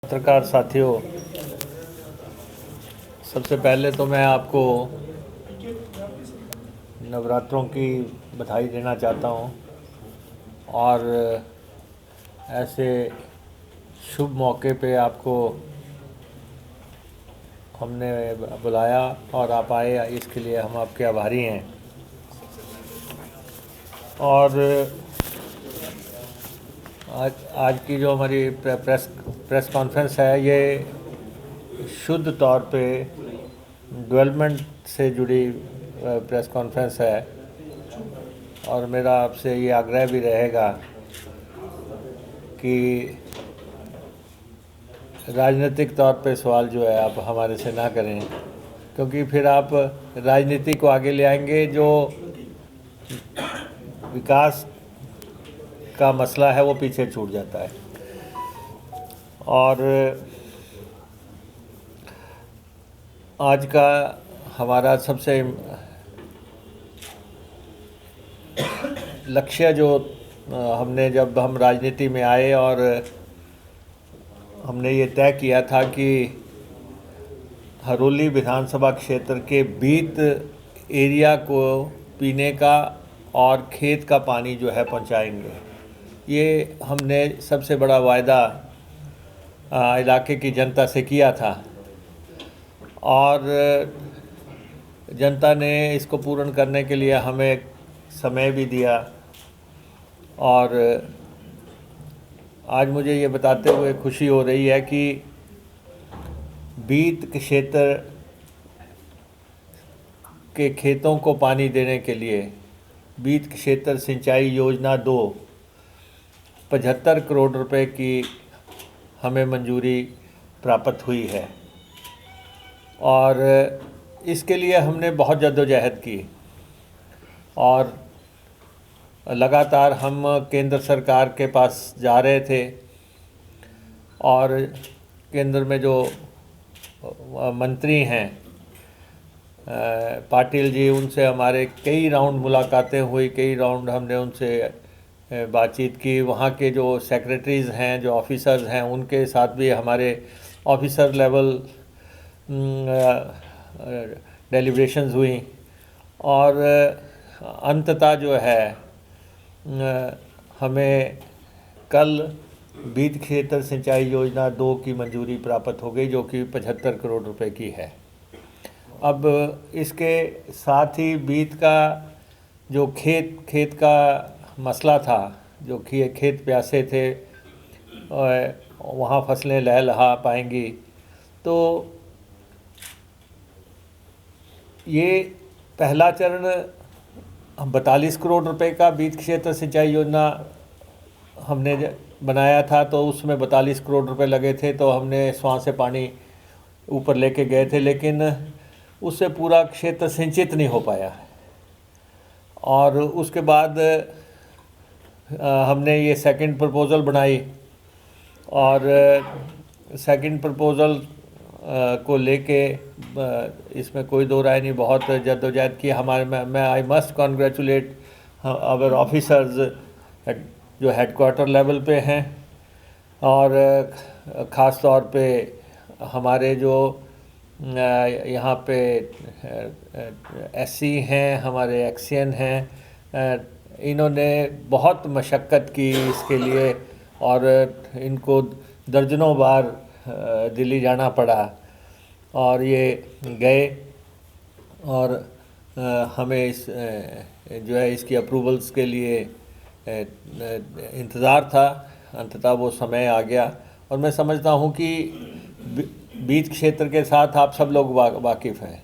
पत्रकार साथियों, सबसे पहले तो मैं आपको नवरात्रों की बधाई देना चाहता हूँ और ऐसे शुभ मौके पे आपको हमने बुलाया और आप आए, इसके लिए हम आपके आभारी हैं। और आज की जो हमारी प्रेस कॉन्फ्रेंस है, ये शुद्ध तौर पे डेवलपमेंट से जुड़ी प्रेस कॉन्फ्रेंस है और मेरा आपसे ये आग्रह भी रहेगा कि राजनीतिक तौर पे सवाल जो है आप हमारे से ना करें, क्योंकि फिर आप राजनीति को आगे ले आएंगे, जो विकास का मसला है वो पीछे छूट जाता है। और आज का हमारा सबसे लक्ष्य जो हमने जब हम राजनीति में आए और हमने ये तय किया था कि हरोली विधानसभा क्षेत्र के बीत एरिया को पीने का और खेत का पानी जो है पहुंचाएंगे। ये हमने सबसे बड़ा वायदा इलाके की जनता से किया था और जनता ने इसको पूर्ण करने के लिए हमें समय भी दिया। और आज मुझे ये बताते हुए खुशी हो रही है कि बीत क्षेत्र के खेतों को पानी देने के लिए बीत क्षेत्र सिंचाई योजना 2 75 करोड़ रुपए की हमें मंजूरी प्राप्त हुई है और इसके लिए हमने बहुत जद्दोजहद की और लगातार हम केंद्र सरकार के पास जा रहे थे और केंद्र में जो मंत्री हैं पाटिल जी, उनसे हमारे कई राउंड मुलाकातें हुई, कई राउंड हमने उनसे बातचीत की। वहाँ के जो सेक्रेटरीज़ हैं, जो ऑफिसर्स हैं, उनके साथ भी हमारे ऑफिसर लेवल डेलिब्रेशंस हुई और अंततः जो है हमें कल बीत क्षेत्र सिंचाई योजना 2 की मंजूरी प्राप्त हो गई, जो कि 75 करोड़ रुपए की है। अब इसके साथ ही बीत का जो खेत का मसला था, जो खेत प्यासे थे और वहाँ फसलें लहलहा पाएंगी, तो ये पहला चरण 42 करोड़ रुपए का बीत क्षेत्र सिंचाई योजना हमने बनाया था, तो उसमें 42 करोड़ रुपए लगे थे, तो हमने स्वां से पानी ऊपर लेके गए थे, लेकिन उससे पूरा क्षेत्र सिंचित नहीं हो पाया। और उसके बाद हमने ये सेकंड प्रपोज़ल बनाई और सेकंड प्रपोज़ल को लेके इसमें कोई दो राय नहीं, बहुत जद्दोजहद की हमारे। मैं I must congratulate our officers जो हेडक्वार्टर लेवल पे हैं और ख़ास तौर पे हमारे जो यहाँ पे एससी हैं, हमारे एक्सियन हैं, इन्होंने बहुत मशक्क़त की इसके लिए और इनको दर्जनों बार दिल्ली जाना पड़ा और ये गए और हमें इस जो है इसकी अप्रूवल्स के लिए इंतज़ार था। अंततः वो समय आ गया और मैं समझता हूँ कि बीत क्षेत्र के साथ आप सब लोग वाकिफ़ हैं।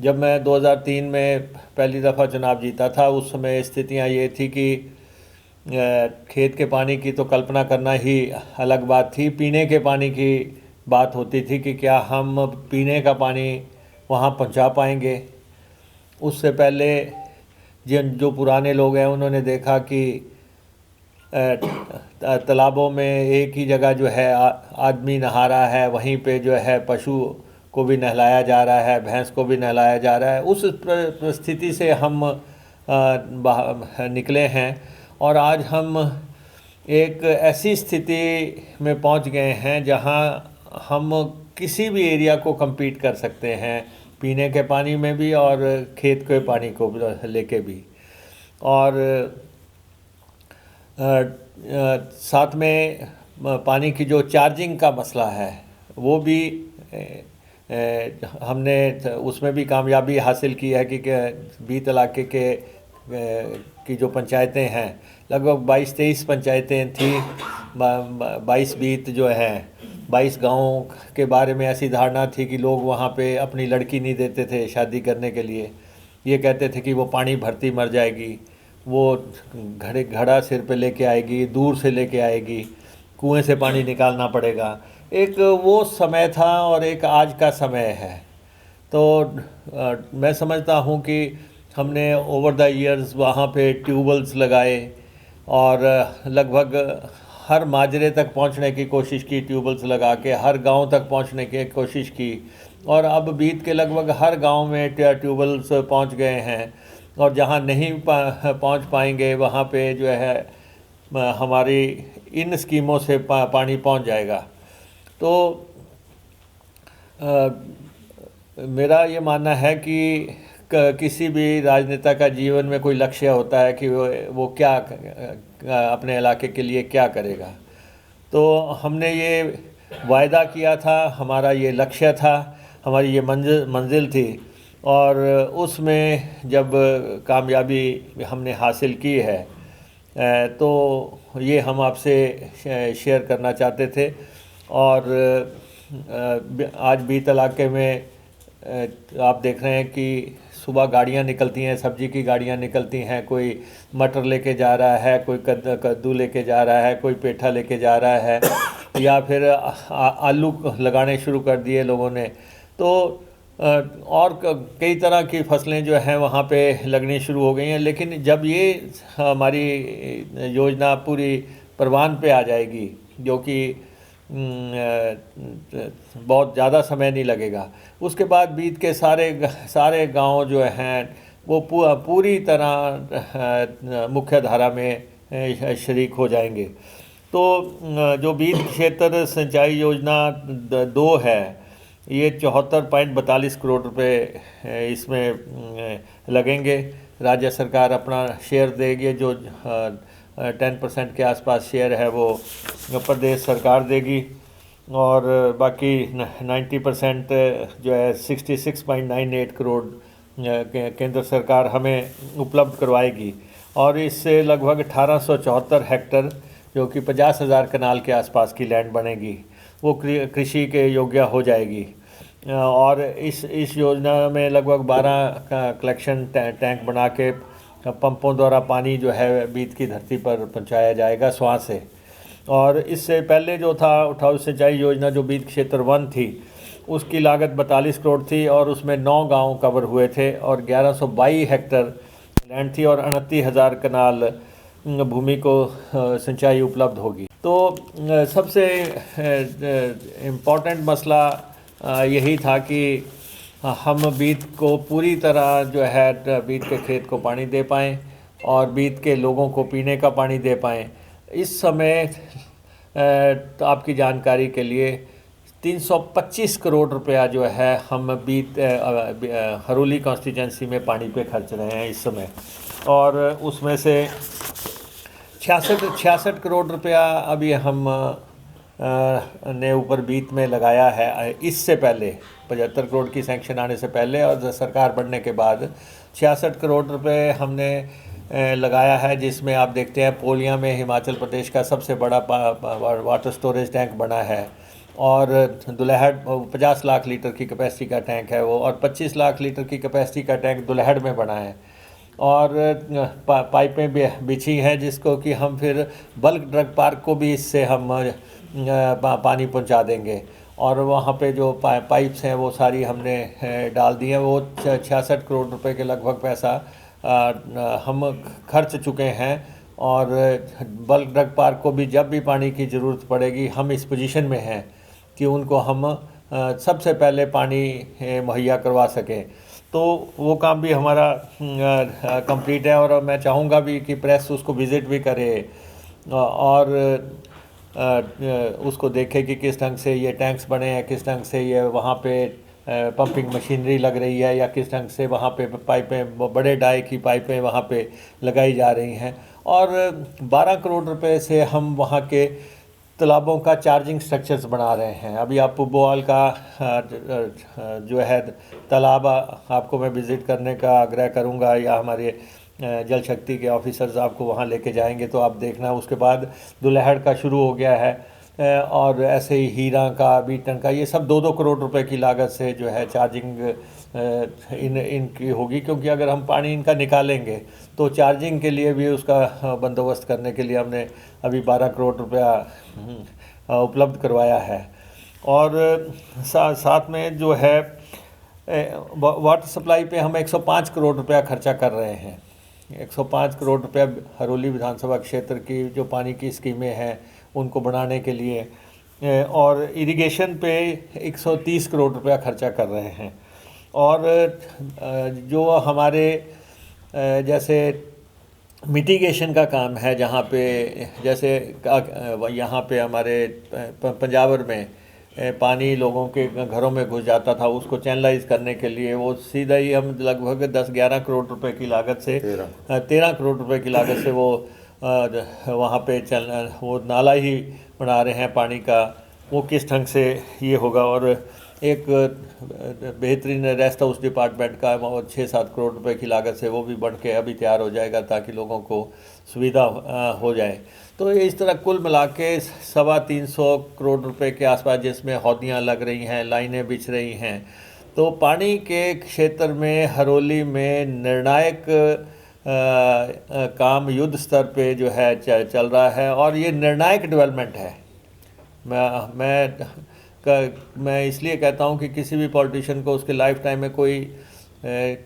जब मैं 2003 में पहली दफ़ा चुनाव जीता था, उस समय स्थितियाँ ये थी कि खेत के पानी की तो कल्पना करना ही अलग बात थी, पीने के पानी की बात होती थी कि क्या हम पीने का पानी वहाँ पहुँचा पाएंगे। उससे पहले जो पुराने लोग हैं, उन्होंने देखा कि तालाबों में एक ही जगह जो है आदमी नहा रहा है, वहीं पे जो है पशु को भी नहलाया जा रहा है, भैंस को भी नहलाया जा रहा है। उस परिस्थिति से हम निकले हैं और आज हम एक ऐसी स्थिति में पहुंच गए हैं जहां हम किसी भी एरिया को compete कर सकते हैं, पीने के पानी में भी और खेत के पानी को लेके भी। और साथ में पानी की जो चार्जिंग का मसला है वो भी हमने उसमें भी कामयाबी हासिल की है कि बीत इलाके की जो पंचायतें हैं, लगभग 22-23 पंचायतें थी। 22 बीत जो हैं 22 गाँव के बारे में ऐसी धारणा थी कि लोग वहाँ पे अपनी लड़की नहीं देते थे शादी करने के लिए। ये कहते थे कि वो पानी भरती मर जाएगी, वो घड़ा सिर पे लेके आएगी, दूर से लेके आएगी, कुएं से पानी निकालना पड़ेगा। एक वो समय था और एक आज का समय है। तो मैं समझता हूँ कि हमने ओवर द इयर्स वहाँ पे ट्यूबवेल्स लगाए और लगभग हर माजरे तक पहुँचने की कोशिश की, ट्यूबवेल्स लगा के हर गांव तक पहुँचने की कोशिश की। और अब बीत के लगभग हर गांव में ट्यूबवेल्स पहुँच गए हैं। और जहाँ नहीं पहुँच पाएंगे वहाँ पे जो है हमारी इन स्कीमों से पानी पहुँच जाएगा। तो मेरा ये मानना है कि किसी भी राजनेता का जीवन में कोई लक्ष्य होता है कि वो क्या अपने इलाके के लिए क्या करेगा। तो हमने ये वायदा किया था, हमारा ये लक्ष्य था, हमारी ये मंजिल थी। और उसमें जब कामयाबी हमने हासिल की है तो ये हम आपसे शेयर करना चाहते थे। और आज बीत इलाके में आप देख रहे हैं कि सुबह गाड़ियां निकलती हैं, सब्जी की गाड़ियां निकलती हैं, कोई मटर लेके जा रहा है, कोई कद्दू लेके जा रहा है, कोई पेठा लेके जा रहा है, या फिर आलू लगाने शुरू कर दिए लोगों ने। तो और कई तरह की फसलें जो हैं वहाँ पे लगनी शुरू हो गई हैं। लेकिन जब ये हमारी योजना पूरी परवान पे आ जाएगी, जो कि बहुत ज़्यादा समय नहीं लगेगा, उसके बाद बीत के सारे गांव जो हैं वो पूरी तरह मुख्य धारा में शरीक हो जाएंगे। तो जो बीत क्षेत्र सिंचाई योजना 2 है, ये 74.42 करोड़ रुपए इसमें लगेंगे। राज्य सरकार अपना शेयर देगी, जो 10% के आसपास शेयर है वो प्रदेश सरकार देगी, और बाकी 90% जो है 66.98 करोड़ केंद्र सरकार हमें उपलब्ध करवाएगी। और इससे लगभग 1874 हेक्टर, जो कि 50,000 कनाल के आसपास की लैंड बनेगी, वो कृषि के योग्य हो जाएगी। और इस योजना में लगभग 12 कलेक्शन टैंक बना के पंपों द्वारा पानी जो है बीत की धरती पर पहुंचाया जाएगा स्वां से। और इससे पहले जो था उठाऊ सिंचाई योजना जो बीत क्षेत्र 1 थी, उसकी लागत 42 करोड़ थी और उसमें 9 गांव कवर हुए थे और 1122 हेक्टर लैंड थी और 29,000 कनाल भूमि को सिंचाई उपलब्ध होगी। तो सबसे इम्पॉर्टेंट मसला यही था कि हम बीत को पूरी तरह जो है बीत के खेत को पानी दे पाएँ और बीत के लोगों को पीने का पानी दे पाएँ। इस समय तो आपकी जानकारी के लिए 325 करोड़ रुपया जो है हम बीत हरोली कॉन्स्टिट्यूंसी में पानी पे खर्च रहे हैं इस समय। और उसमें से 66 करोड़ रुपया अभी हम ने ऊपर बीत में लगाया है। इससे पहले 75 करोड़ की सैंक्शन आने से पहले और सरकार बढ़ने के बाद 66 करोड़ रुपए हमने लगाया है, जिसमें आप देखते हैं पोलिया में हिमाचल प्रदेश का सबसे बड़ा वाटर स्टोरेज टैंक बना है और दुलहड़ 50 लाख लीटर की कैपेसिटी का टैंक है वो, और 25 लाख लीटर की कैपेसिटी का टैंक दुलहड़ में बना है। और पाइपें बिछी हैं जिसको कि हम फिर बल्क ड्रग पार्क को भी इससे हम पानी पहुंचा देंगे। और वहाँ पे जो पाइप्स हैं वो सारी हमने डाल दी हैं। वो 66 करोड़ रुपए के लगभग पैसा हम खर्च चुके हैं। और बल्क ड्रग पार्क को भी जब भी पानी की ज़रूरत पड़ेगी हम इस पोजीशन में हैं कि उनको हम सबसे पहले पानी मुहैया करवा सकें। तो वो काम भी हमारा कंप्लीट है और मैं चाहूँगा भी कि प्रेस उसको विज़िट भी करे और उसको देखें कि किस ढंग से ये टैंक्स बने हैं, किस ढंग से ये वहाँ पे पंपिंग मशीनरी लग रही है, या किस ढंग से वहाँ पे पाइपें, बड़े डाई की पाइपें वहाँ पे लगाई जा रही हैं। और 12 करोड़ रुपए से हम वहाँ के तालाबों का चार्जिंग स्ट्रक्चर्स बना रहे हैं। अभी आप पुब्बोवाल का जो है तालाब आपको मैं विज़िट करने का आग्रह करूँगा, या हमारे जल शक्ति के ऑफिसर्स आपको वहाँ लेके जाएंगे तो आप देखना। उसके बाद दुल्हड़ का शुरू हो गया है, और ऐसे ही हीरा का, बीटन का, ये सब 2-2 करोड़ रुपए की लागत से जो है चार्जिंग इनकी होगी। क्योंकि अगर हम पानी इनका निकालेंगे तो चार्जिंग के लिए भी उसका बंदोबस्त करने के लिए हमने अभी 12 करोड़ रुपया उपलब्ध करवाया है। और साथ में जो है वाटर सप्लाई पे हम 105 करोड़ रुपया खर्चा कर रहे हैं। 105 करोड़ रुपया हरोली विधानसभा क्षेत्र की जो पानी की स्कीमें हैं उनको बनाने के लिए, और इरिगेशन पे 130 करोड़ रुपया खर्चा कर रहे हैं। और जो हमारे जैसे मिटिगेशन का काम है, जहाँ पे जैसे यहाँ पे हमारे पंजाबर में पानी लोगों के घरों में घुस जाता था, उसको चैनलाइज करने के लिए वो सीधा ही हम लगभग 10-11 करोड़ रुपए की लागत से 13 करोड़ रुपए की लागत से वो वहाँ पे वो नाला ही बना रहे हैं पानी का। वो किस ढंग से ये होगा। और एक बेहतरीन रेस्ट हाउस डिपार्टमेंट का 6-7 करोड़ रुपए की लागत से वो भी बन के अभी तैयार हो जाएगा, ताकि लोगों को सुविधा हो जाए। तो इस तरह कुल मिला के 325 करोड़ रुपए के आसपास, जिसमें हौदियाँ लग रही हैं, लाइनें बिछ रही हैं। तो पानी के क्षेत्र में हरोली में निर्णायक काम युद्ध स्तर पे जो है चल रहा है, और ये निर्णायक डेवलपमेंट है। मैं इसलिए कहता हूँ कि किसी भी पॉलिटिशियन को उसके लाइफ टाइम में कोई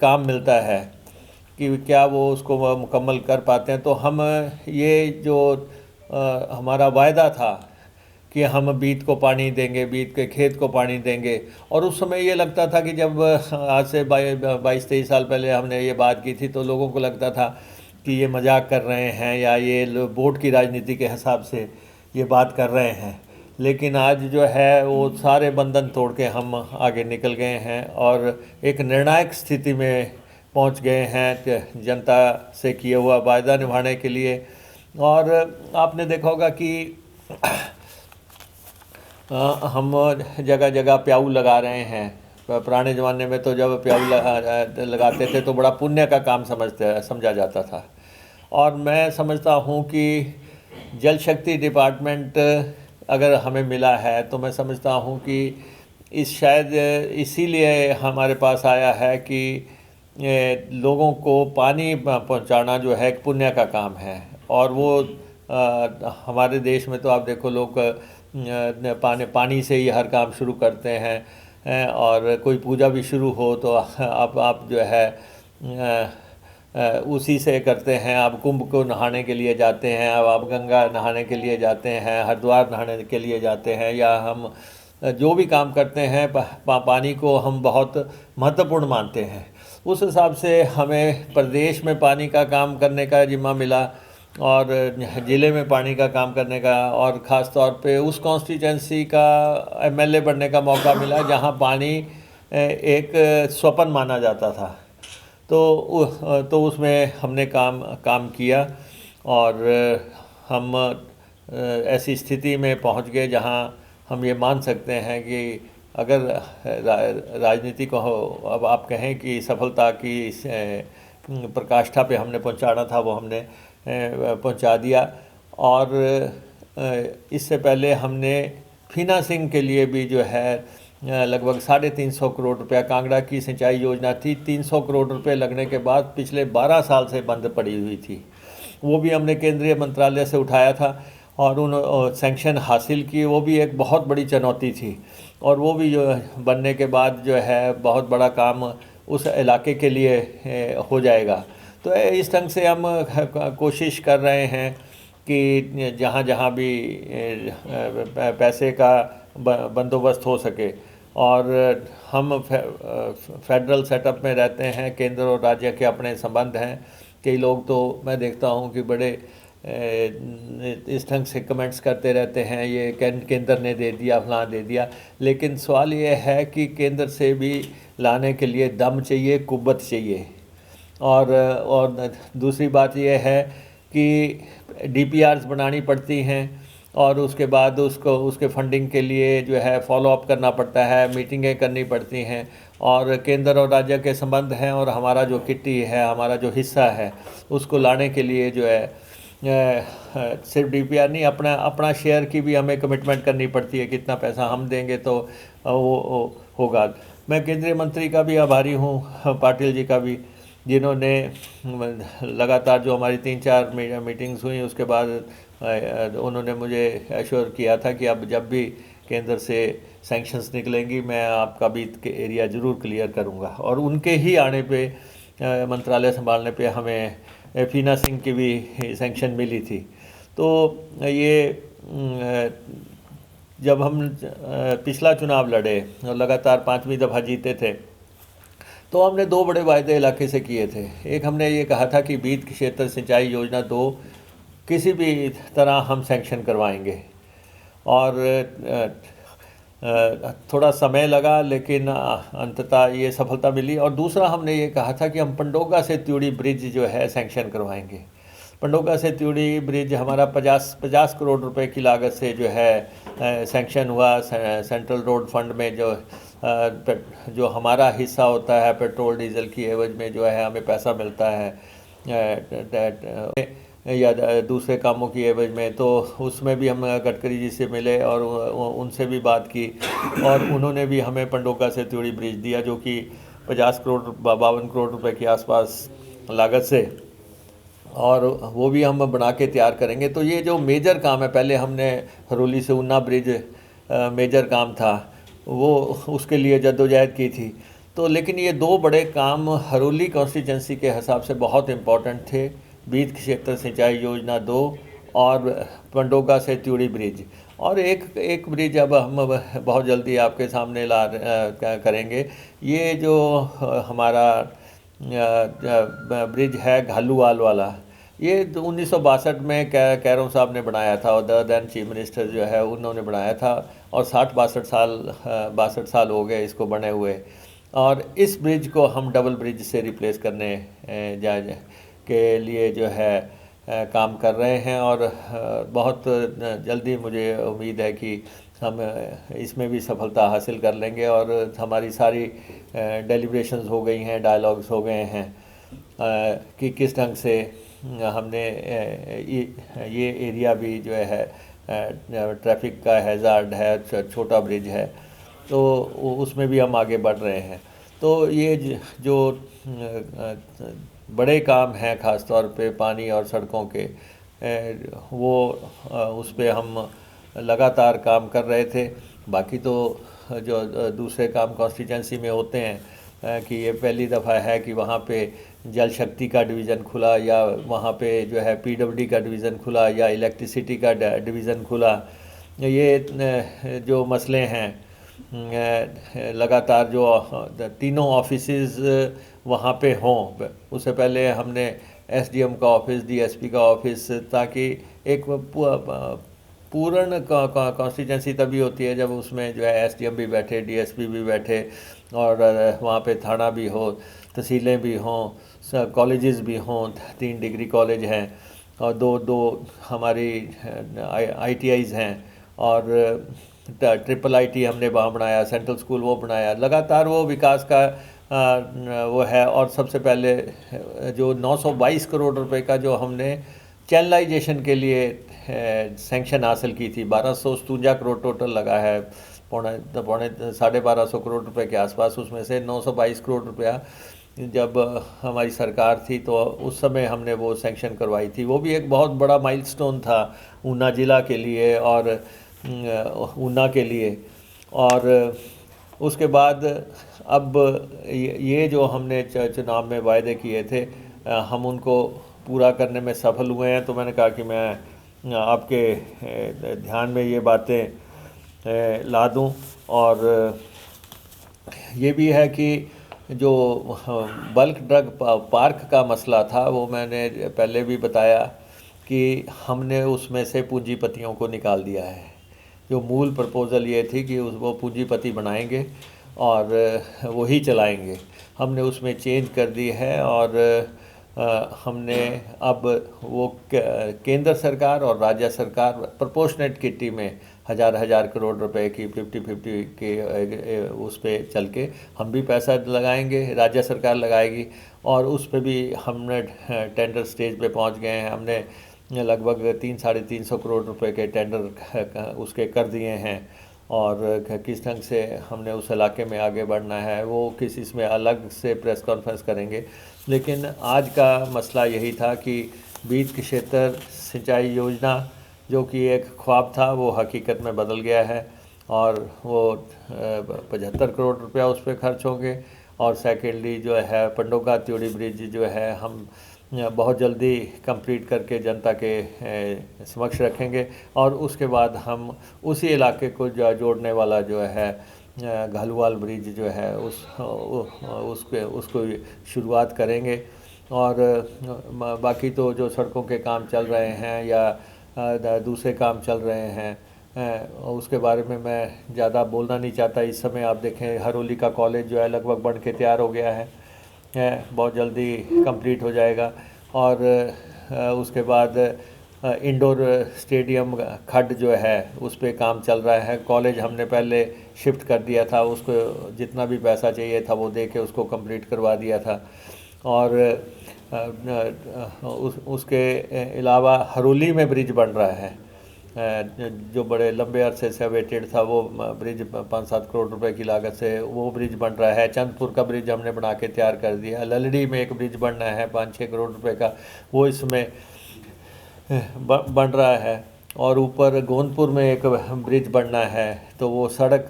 काम मिलता है कि क्या वो उसको मुकम्मल कर पाते हैं। तो हम ये जो हमारा वायदा था कि हम बीत को पानी देंगे, बीत के खेत को पानी देंगे, और उस समय ये लगता था कि जब आज से 22-23 साल पहले हमने ये बात की थी तो लोगों को लगता था कि ये मजाक कर रहे हैं, या ये वोट की राजनीति के हिसाब से ये बात कर रहे हैं। लेकिन आज जो है वो सारे बंधन तोड़ के हम आगे निकल गए हैं, और एक निर्णायक स्थिति में पहुंच गए हैं जनता से किए हुआ वायदा निभाने के लिए। और आपने देखा होगा कि हम जगह जगह प्याऊ लगा रहे हैं। पुराने ज़माने में तो जब प्याऊ लगाते थे तो बड़ा पुण्य का काम समझा जाता था। और मैं समझता हूँ कि जल शक्ति डिपार्टमेंट अगर हमें मिला है तो मैं समझता हूँ कि शायद इसीलिए हमारे पास आया है कि लोगों को पानी पहुँचाना जो है एक पुण्य का काम है। और वो हमारे देश में तो आप देखो लोग पानी से ही हर काम शुरू करते हैं, और कोई पूजा भी शुरू हो तो आप जो है उसी से करते हैं। आप कुंभ को नहाने के लिए जाते हैं, अब आप गंगा नहाने के लिए जाते हैं, हरिद्वार नहाने के लिए जाते हैं, या हम जो भी काम करते हैं पानी को हम बहुत महत्वपूर्ण मानते हैं। उस हिसाब से हमें प्रदेश में पानी का काम करने का जिम्मा मिला, और ज़िले में पानी का काम करने का, और ख़ास तौर पे उस कॉन्स्टिट्यूंसी का एमएलए बनने का मौका मिला जहां पानी एक स्वप्न माना जाता था। तो उसमें हमने काम किया, और हम ऐसी स्थिति में पहुंच गए जहां हम ये मान सकते हैं कि अगर राजनीति को अब आप कहें कि सफलता की प्रकाष्ठा पे हमने पहुंचाना था, वो हमने पहुंचा दिया। और इससे पहले हमने फिनांसिंग के लिए भी जो है लगभग 350 करोड़ रुपया, कांगड़ा की सिंचाई योजना थी, 300 करोड़ रुपए लगने के बाद पिछले 12 साल से बंद पड़ी हुई थी। वो भी हमने केंद्रीय मंत्रालय से उठाया था और उन सैंक्शन हासिल की। वो भी एक बहुत बड़ी चुनौती थी, और वो भी जो बनने के बाद जो है बहुत बड़ा काम उस इलाके के लिए हो जाएगा। तो इस ढंग से हम कोशिश कर रहे हैं कि जहाँ जहाँ भी पैसे का बंदोबस्त हो सके। और हम फेडरल सेटअप में रहते हैं, केंद्र और राज्य के अपने संबंध हैं। कई लोग तो मैं देखता हूँ कि बड़े इस ढंग से कमेंट्स करते रहते हैं, ये केंद्र ने दे दिया, फलां दे दिया। लेकिन सवाल ये है कि केंद्र से भी लाने के लिए दम चाहिए, कुव्वत चाहिए। और दूसरी बात यह है कि डीपीआरस बनानी पड़ती हैं और उसके बाद उसके फंडिंग के लिए जो है फॉलो अप करना पड़ता है, मीटिंगें करनी पड़ती हैं। और केंद्र और राज्य के संबंध हैं और हमारा जो किट्टी है, हमारा जो हिस्सा है, उसको लाने के लिए जो है सिर्फ डीपीआर नहीं, अपना शेयर की भी हमें कमिटमेंट करनी पड़ती है। कितना पैसा हम देंगे तो वो होगा। मैं केंद्रीय मंत्री का भी आभारी हूँ, पाटिल जी का भी, जिन्होंने लगातार जो हमारी 3-4 मीटिंग्स हुई उसके बाद उन्होंने मुझे एश्योर किया था कि अब जब भी केंद्र से सैंक्शंस निकलेंगी मैं आपका भी के एरिया ज़रूर क्लियर करूंगा। और उनके ही आने पे, मंत्रालय संभालने पे, हमें फीना सिंह की भी सैंक्शन मिली थी। तो ये जब हम पिछला चुनाव लड़े और लगातार 5वीं दफ़ा जीते थे, तो हमने 2 बड़े वायदे इलाके से किए थे। एक, हमने ये कहा था कि बीत क्षेत्र सिंचाई योजना 2 किसी भी तरह हम सैंक्शन करवाएंगे। और थोड़ा समय लगा लेकिन अंततः ये सफलता मिली। और दूसरा, हमने ये कहा था कि हम पंडोगा से त्यूड़ी ब्रिज जो है सैंक्शन करवाएंगे। पंडोगा से त्यूड़ी ब्रिज हमारा 50 करोड़ रुपए की लागत से जो है सैंक्शन हुआ। सेंट्रल रोड फंड में जो हमारा हिस्सा होता है पेट्रोल डीजल की एवज में जो है हमें पैसा मिलता है, या दूसरे कामों की एवज में, तो उसमें भी हम गडकरी जी से मिले और उनसे भी बात की। और उन्होंने भी हमें पंडोगा से त्यूड़ी ब्रिज दिया, जो कि 52 करोड़ रुपए के आसपास लागत से, और वो भी हम बना के तैयार करेंगे। तो ये जो मेजर काम है, पहले हमने हरोली से ऊना ब्रिज मेजर काम था, वो उसके लिए जद्दोजहद की थी। तो लेकिन ये 2 बड़े काम हरोली कॉन्स्टिट्यूंसी के हिसाब से बहुत इम्पोर्टेंट थे, बीत क्षेत्र सिंचाई योजना 2 और पंडोगा से त्यूड़ी ब्रिज। और एक ब्रिज अब हम बहुत जल्दी आपके सामने करेंगे। ये जो हमारा ब्रिज है घालूवाल वाला, ये 1962 में कैरों साहब ने बनाया था, और दैन चीफ मिनिस्टर जो है उन्होंने बनाया था। और 62 साल हो गए इसको बने हुए। और इस ब्रिज को हम डबल ब्रिज से रिप्लेस करने के लिए जो है काम कर रहे हैं। और बहुत जल्दी मुझे उम्मीद है कि हम इसमें भी सफलता हासिल कर लेंगे। और हमारी सारी डेलिब्रेशंस हो गई हैं, डायलॉग्स हो गए हैं कि किस ढंग से हमने ये एरिया भी जो है ट्रैफिक का हैज़ार्ड है, छोटा ब्रिज है, तो उसमें भी हम आगे बढ़ रहे हैं। तो ये जो बड़े काम हैं ख़ास तौर पे पानी और सड़कों के, वो उस पे हम लगातार काम कर रहे थे। बाकी तो जो दूसरे काम कॉन्स्टिट्यूंसी में होते हैं कि ये पहली दफ़ा है कि वहाँ पे जल शक्ति का डिवीज़न खुला, या वहाँ पे जो है पीडब्ल्यूडी का डिवीज़न खुला, या इलेक्ट्रिसिटी का डिवीज़न खुला। ये जो मसले हैं, लगातार जो 3 ऑफिसेज वहाँ पे हों। उससे पहले हमने एसडीएम का ऑफिस, डीएसपी का ऑफिस, ताकि एक पूर्ण कॉन्स्टिट्यूंसी तभी होती है जब उसमें जो है एसडीएम भी बैठे, डीएसपी भी बैठे, और वहाँ पे थाना भी हो, तहसीलें भी हों, कॉलेजेस भी हों। 3 डिग्री कॉलेज हैं और दो हमारी आईटीआईज़ हैं, और ट्रिपल आईटी हमने वहाँ बनाया, सेंट्रल स्कूल वो बनाया। लगातार वो विकास का वो है। और सबसे पहले जो 922 करोड़ रुपए का जो हमने चैनलाइजेशन के लिए सैंक्शन हासिल की थी, 1257 करोड़ टोटल लगा है, पौने 1250 करोड़ रुपए के आसपास। उसमें से 922 करोड़ रुपया जब हमारी सरकार थी तो उस समय हमने वो सैंक्शन करवाई थी। वो भी एक बहुत बड़ा माइलस्टोन था ऊना ज़िला के लिए और ऊना के लिए। और उसके बाद अब ये जो हमने चुनाव में वायदे किए थे, हम उनको पूरा करने में सफल हुए हैं। तो मैंने कहा कि मैं आपके ध्यान में ये बातें ला दूं। और ये भी है कि जो बल्क ड्रग पार्क का मसला था, वो मैंने पहले भी बताया कि हमने उसमें से पूंजीपतियों को निकाल दिया है। जो मूल प्रपोज़ल ये थी कि वो पूंजीपति बनाएंगे और वही चलाएंगे, हमने उसमें चेंज कर दी है। और हमने अब वो केंद्र सरकार और राज्य सरकार प्रोपोर्शनेट किट्टी में हज़ार करोड़ रुपए की 50-50 के उस पर चल के हम भी पैसा लगाएंगे, राज्य सरकार लगाएगी। और उस पर भी हमने टेंडर स्टेज पे पहुंच गए हैं। हमने लगभग 300-350 करोड़ रुपए के टेंडर उसके कर दिए हैं। और किस ढंग से हमने उस इलाके में आगे बढ़ना है वो किसी इसमें अलग से प्रेस कॉन्फ्रेंस करेंगे। लेकिन आज का मसला यही था कि बीज क्षेत्र सिंचाई योजना जो कि एक ख्वाब था वो हकीकत में बदल गया है। और वो 75 करोड़ रुपया उस पर खर्च होंगे। और सेकेंडली जो है पंडोगा त्योड़ी ब्रिज जो है हम बहुत जल्दी कंप्लीट करके जनता के समक्ष रखेंगे। और उसके बाद हम उसी इलाके को जोड़ने वाला जो है घालूवाल ब्रिज जो है उसको शुरुआत करेंगे। और बाकी तो जो सड़कों के काम चल रहे हैं या दूसरे काम चल रहे हैं उसके बारे में मैं ज़्यादा बोलना नहीं चाहता इस समय। आप देखें हरोली का कॉलेज जो है लगभग बन के तैयार हो गया है, बहुत जल्दी कंप्लीट हो जाएगा। और उसके बाद इंडोर स्टेडियम खड्ड जो है उस पर काम चल रहा है। कॉलेज हमने पहले शिफ्ट कर दिया था, उसको जितना भी पैसा चाहिए था वो दे के उसको कंप्लीट करवा दिया था। और उसके अलावा हरोली में ब्रिज बन रहा है जो बड़े लंबे अरसे से अवेटेड था। वो ब्रिज 5-7 करोड़ रुपए की लागत से वो ब्रिज बन रहा है। चंदपुर का ब्रिज हमने बना के तैयार कर दिया। ललड़ी में एक ब्रिज बनना है 5-6 करोड़ रुपए का, वो इसमें बन रहा है। और ऊपर गोंदपुर में एक ब्रिज बनना है, तो वो सड़क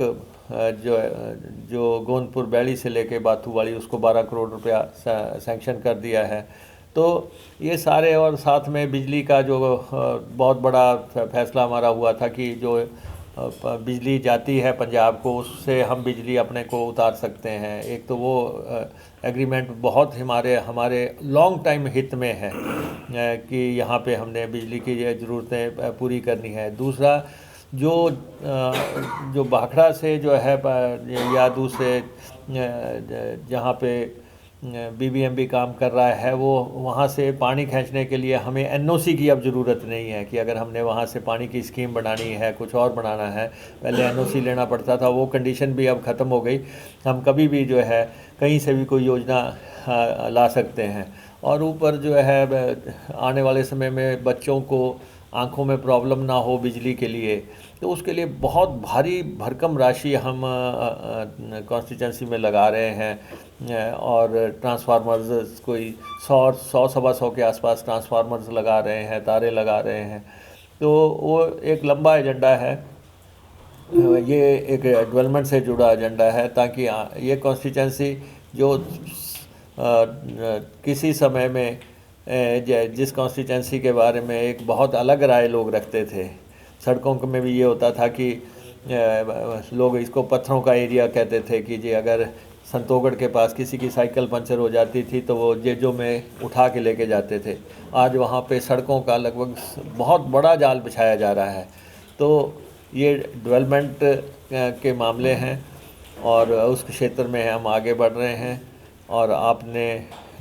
जो गोंदपुर बैली से लेके बाथूवाड़ी उसको 12 करोड़ रुपया सैंक्शन कर दिया है। तो ये सारे, और साथ में बिजली का जो बहुत बड़ा फैसला हमारा हुआ था कि जो बिजली जाती है पंजाब को उससे हम बिजली अपने को उतार सकते हैं। एक तो वो एग्रीमेंट बहुत हमारे लॉन्ग टाइम हित में है कि यहाँ पे हमने बिजली की ज़रूरतें पूरी करनी है। दूसरा जो भाखड़ा से जो है या दूसरे जहाँ पे बीबीएमबी काम कर रहा है वो वहाँ से पानी खींचने के लिए हमें एनओसी की अब ज़रूरत नहीं है कि अगर हमने वहाँ से पानी की स्कीम बनानी है, कुछ और बनाना है, पहले एनओसी लेना पड़ता था। वो कंडीशन भी अब ख़त्म हो गई। हम कभी भी जो है कहीं से भी कोई योजना ला सकते हैं। और ऊपर जो है आने वाले समय में बच्चों को आँखों में प्रॉब्लम ना हो बिजली के लिए, तो उसके लिए बहुत भारी भरकम राशि हम कॉन्स्टिट्यूंसी में लगा रहे हैं। और ट्रांसफार्मर्स कोई 100-125 के आसपास ट्रांसफार्मर्स लगा रहे हैं, तारे लगा रहे हैं। तो वो एक लंबा एजेंडा है, ये एक डेवलपमेंट से जुड़ा एजेंडा है, ताकि ये कॉन्स्टिट्यूंसी जो किसी समय में जिस कॉन्स्टिट्यूंसी के बारे में एक बहुत अलग राय लोग रखते थे, सड़कों में भी ये होता था कि लोग इसको पत्थरों का एरिया कहते थे कि जी अगर संतोगढ़ के पास किसी की साइकिल पंचर हो जाती थी तो वो जेजों में उठा के लेके जाते थे। आज वहाँ पे सड़कों का लगभग बहुत बड़ा जाल बिछाया जा रहा है। तो ये डेवलपमेंट के मामले हैं और उस क्षेत्र में हम आगे बढ़ रहे हैं। और आपने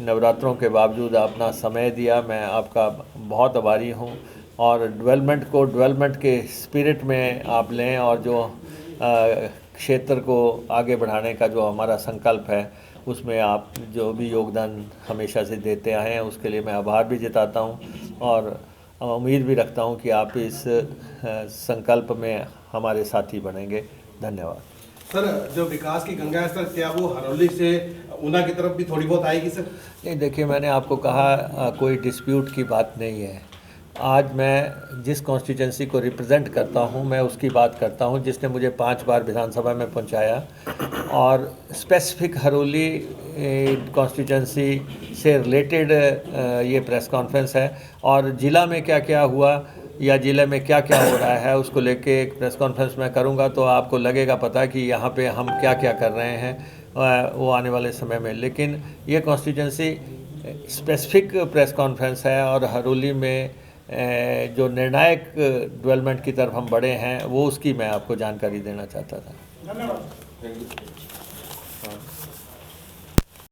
नवरात्रों के बावजूद अपना समय दिया, मैं आपका बहुत आभारी हूँ। और डेवलपमेंट को डेवलपमेंट के स्पिरिट में आप लें, और जो क्षेत्र को आगे बढ़ाने का जो हमारा संकल्प है उसमें आप जो भी योगदान हमेशा से देते आए हैं उसके लिए मैं आभार भी जताता हूँ। और उम्मीद भी रखता हूँ कि आप इस संकल्प में हमारे साथी बनेंगे। धन्यवाद। सर, जो विकास की गंगा है सर, क्या वो हरौली से ऊना की तरफ भी थोड़ी बहुत आएगी सर? नहीं, देखिए मैंने आपको कहा कोई डिस्प्यूट की बात नहीं है। आज मैं जिस कॉन्स्टिट्यूंसी को रिप्रेजेंट करता हूं मैं उसकी बात करता हूं, जिसने मुझे 5 बार विधानसभा में पहुंचाया। और स्पेसिफिक हरोली कॉन्स्टिट्यूंसी से रिलेटेड ये प्रेस कॉन्फ्रेंस है। और ज़िला में क्या क्या हुआ या ज़िले में क्या क्या हो रहा है उसको लेके एक प्रेस कॉन्फ्रेंस मैं करूंगा, तो आपको लगेगा पता कि यहाँ पे हम क्या क्या कर रहे हैं वो आने वाले समय में। लेकिन ये कॉन्स्टिट्यूंसी स्पेसिफिक प्रेस कॉन्फ्रेंस है और हरोली में जो निर्णायक डेवलपमेंट की तरफ हम बढ़े हैं वो उसकी मैं आपको जानकारी देना चाहता था। धन्यवाद।